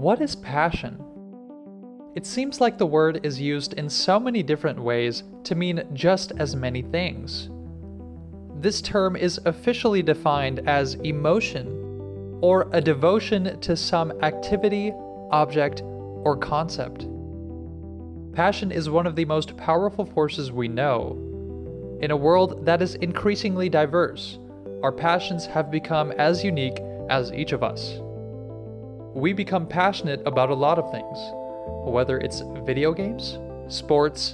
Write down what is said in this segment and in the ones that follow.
What is passion? It seems like the word is used in so many different ways to mean just as many things. This term is officially defined as emotion, or a devotion to some activity, object, or concept. Passion is one of the most powerful forces we know. In a world that is increasingly diverse, our passions have become as unique as each of us. We become passionate about a lot of things, whether it's video games, sports,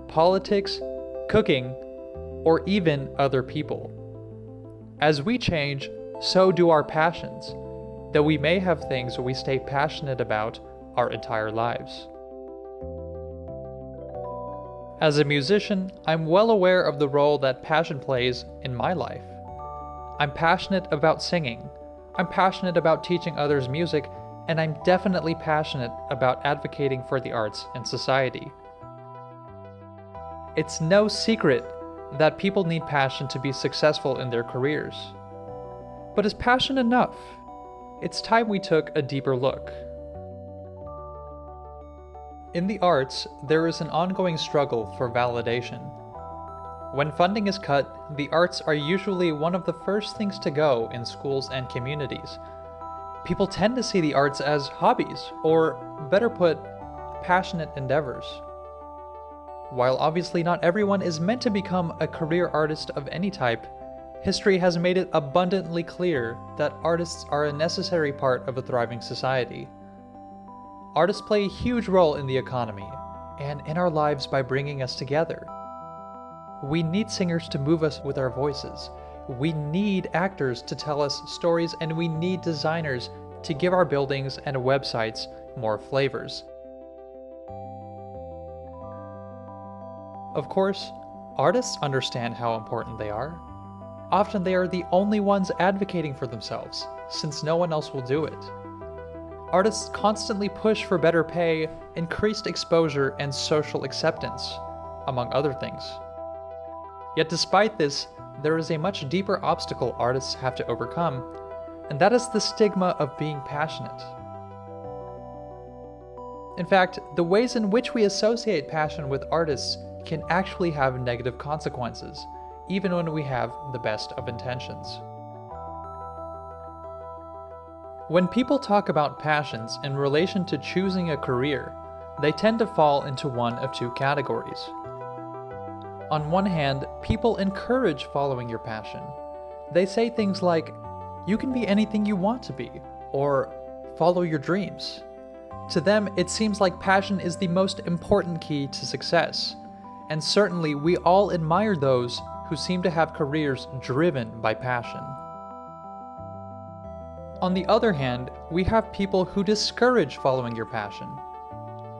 politics, cooking, or even other people. As we change, so do our passions, though we may have things we stay passionate about our entire lives. As a musician, I'm well aware of the role that passion plays in my life. I'm passionate about singing, I'm passionate about teaching others music, and I'm definitely passionate about advocating for the arts in society. It's no secret that people need passion to be successful in their careers. But is passion enough? It's time we took a deeper look. In the arts, there is an ongoing struggle for validation. When funding is cut, the arts are usually one of the first things to go in schools and communities. People tend to see the arts as hobbies, or better put, passionate endeavors. While obviously not everyone is meant to become a career artist of any type, history has made it abundantly clear that artists are a necessary part of a thriving society. Artists play a huge role in the economy, and in our lives by bringing us together. We need singers to move us with our voices. We need actors to tell us stories, and we need designers to give our buildings and websites more flavors. Of course, artists understand how important they are. Often they are the only ones advocating for themselves, since no one else will do it. Artists constantly push for better pay, increased exposure, and social acceptance, among other things. Yet despite this, there is a much deeper obstacle artists have to overcome, and that is the stigma of being passionate. In fact, the ways in which we associate passion with artists can actually have negative consequences, even when we have the best of intentions. When people talk about passions in relation to choosing a career, they tend to fall into one of two categories. On one hand, people encourage following your passion. They say things like, "You can be anything you want to be," or "follow your dreams." To them, it seems like passion is the most important key to success, and certainly we all admire those who seem to have careers driven by passion. On the other hand, we have people who discourage following your passion.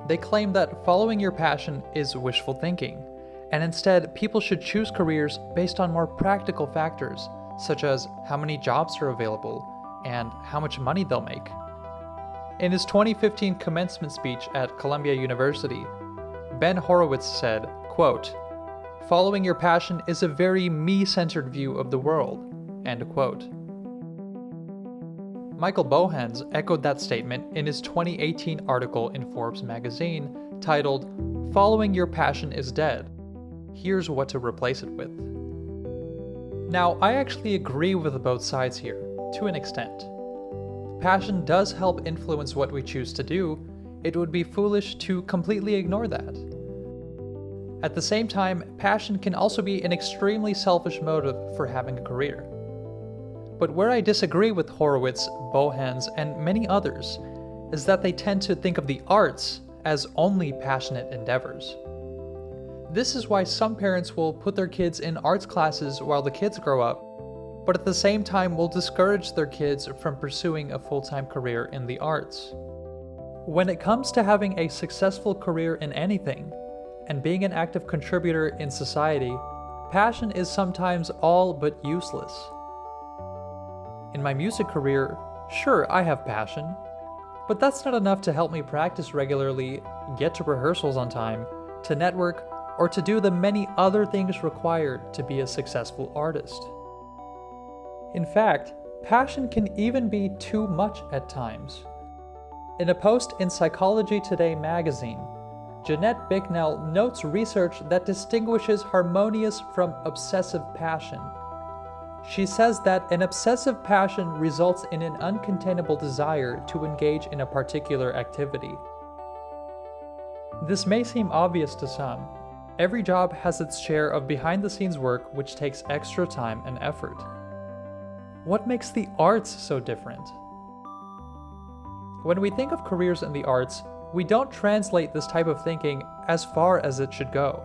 They claim that following your passion is wishful thinking, and instead people should choose careers based on more practical factors, such as how many jobs are available and how much money they'll make. In his 2015 commencement speech at Columbia University, Ben Horowitz said, quote, "Following your passion is a very me-centered view of the world," end quote. Michael Bohans echoed that statement in his 2018 article in Forbes magazine titled, "Following Your Passion is Dead. Here's what to replace it with." Now, I actually agree with both sides here, to an extent. Passion does help influence what we choose to do. It would be foolish to completely ignore that. At the same time, passion can also be an extremely selfish motive for having a career. But where I disagree with Horowitz, Bohans, and many others is that they tend to think of the arts as only passionate endeavors. This is why some parents will put their kids in arts classes while the kids grow up, but at the same time will discourage their kids from pursuing a full-time career in the arts. When it comes to having a successful career in anything, and being an active contributor in society, passion is sometimes all but useless. In my music career, sure, I have passion, but that's not enough to help me practice regularly, get to rehearsals on time, to network, or to do the many other things required to be a successful artist. In fact, passion can even be too much at times. In a post in Psychology Today magazine, Jeanette Bicknell notes research that distinguishes harmonious from obsessive passion. She says that an obsessive passion results in an uncontainable desire to engage in a particular activity. This may seem obvious to some. Every job has its share of behind-the-scenes work which takes extra time and effort. What makes the arts so different? When we think of careers in the arts, we don't translate this type of thinking as far as it should go.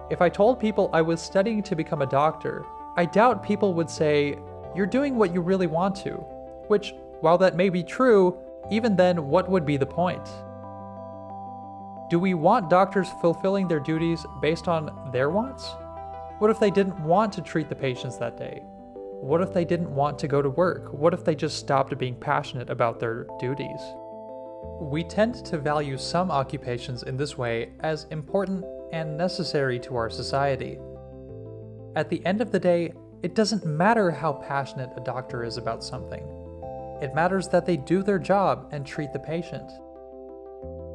If I told people I was studying to become a doctor, I doubt people would say, "You're doing what you really want to," which, while that may be true, even then, what would be the point? Do we want doctors fulfilling their duties based on their wants? What if they didn't want to treat the patients that day? What if they didn't want to go to work? What if they just stopped being passionate about their duties? We tend to value some occupations in this way as important and necessary to our society. At the end of the day, it doesn't matter how passionate a doctor is about something. It matters that they do their job and treat the patient.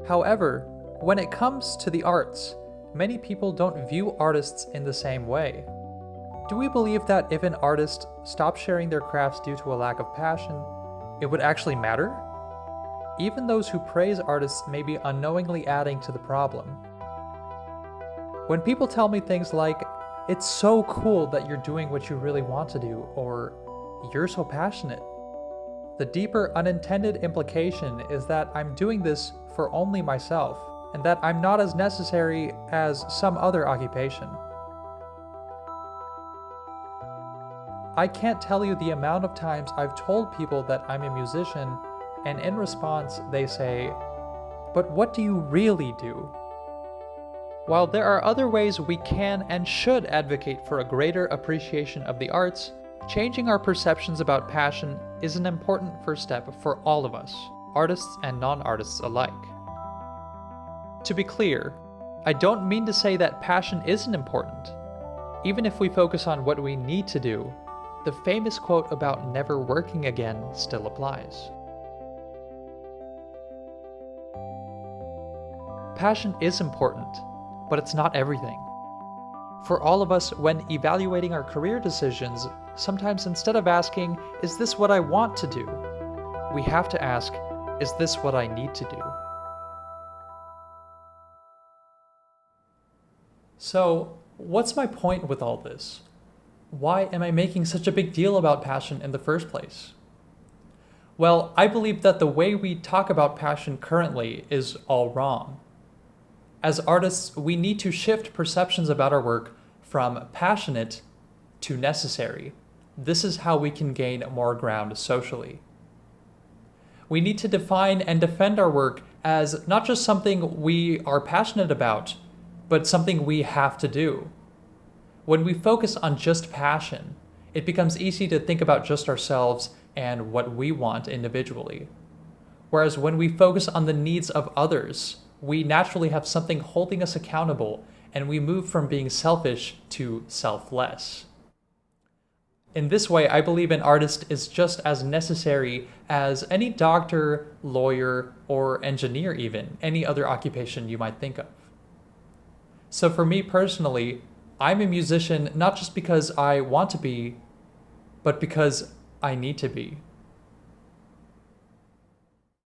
However, when it comes to the arts, many people don't view artists in the same way. Do we believe that if an artist stopped sharing their crafts due to a lack of passion, it would actually matter? Even those who praise artists may be unknowingly adding to the problem. When people tell me things like, "It's so cool that you're doing what you really want to do," or "You're so passionate," the deeper unintended implication is that I'm doing this for only myself, and that I'm not as necessary as some other occupation. I can't tell you the amount of times I've told people that I'm a musician, and in response they say, "But what do you really do?" While there are other ways we can and should advocate for a greater appreciation of the arts, changing our perceptions about passion is an important first step for all of us, artists and non-artists alike. To be clear, I don't mean to say that passion isn't important. Even if we focus on what we need to do, the famous quote about never working again still applies. Passion is important, but it's not everything. For all of us, when evaluating our career decisions, sometimes instead of asking, "Is this what I want to do?" we have to ask, "Is this what I need to do?" So, what's my point with all this? Why am I making such a big deal about passion in the first place? Well, I believe that the way we talk about passion currently is all wrong. As artists, we need to shift perceptions about our work from passionate to necessary. This is how we can gain more ground socially. We need to define and defend our work as not just something we are passionate about, but something we have to do. When we focus on just passion, it becomes easy to think about just ourselves and what we want individually. Whereas when we focus on the needs of others, we naturally have something holding us accountable, and we move from being selfish to selfless. In this way, I believe an artist is just as necessary as any doctor, lawyer, or engineer even, any other occupation you might think of. So for me personally, I'm a musician not just because I want to be, but because I need to be.